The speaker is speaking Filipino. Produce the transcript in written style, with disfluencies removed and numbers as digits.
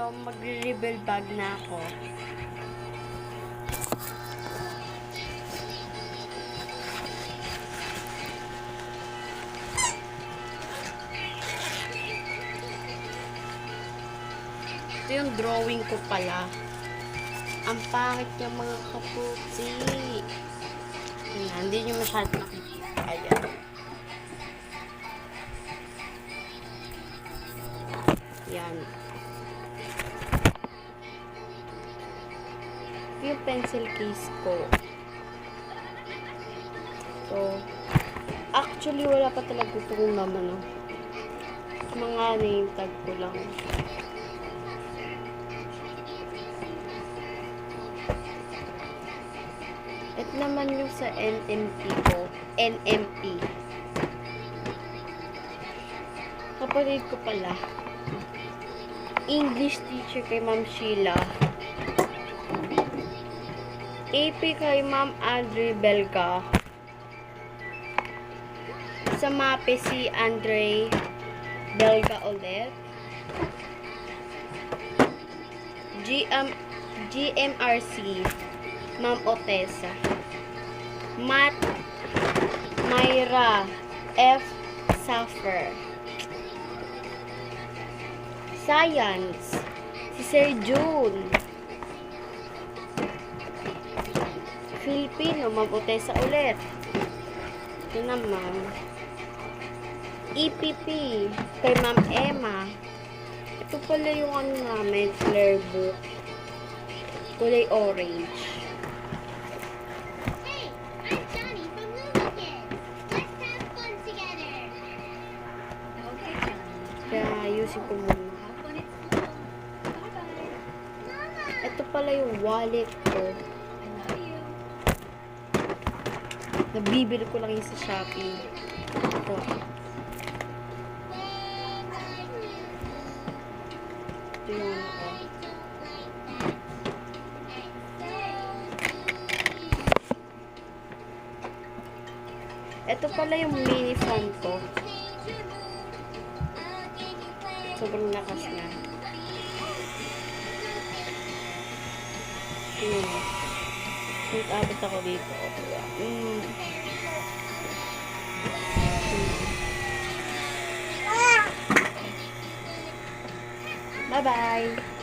So, magre-rebel bag na ako. Ito yung drawing ko pala. Ang pangit niya mga kaputsi. Hindi nyo masyadong nakikita. Ayan. Yan. Yung pencil case ko. So, actually, wala pa talaga itong naman, no? Mga name tag ko lang. At naman yung sa NMP ko. NMP. Kapatid ko pala. English teacher kay Ma'am Sheila. AP kay Ma'am Andre Belga. Sa MAPE si Andre Belga ulit. GMRC Ma'am Otesa. Math Myra F. Suffer. Science si Sir June. Filipino, Ma'am Otesa ulit. Ito naman. EPP kay Ma'am Emma. Ito pala yung ano namin, Claire book. Kulay orange. Hey, I'm Johnny from Movie Kids. Let's have fun together. Okay, Johnny. Kaya ayusin ko muna. Have fun at school. Bye-bye. Mama! Ito pala yung wallet ko. I love you. Nabibili ko lang yung sa Shopee. Ito. Ito yung ano ko. Ito pala yung mini phone ko. Sobrang lakas na. Nag-abot ako dito. Bye-bye!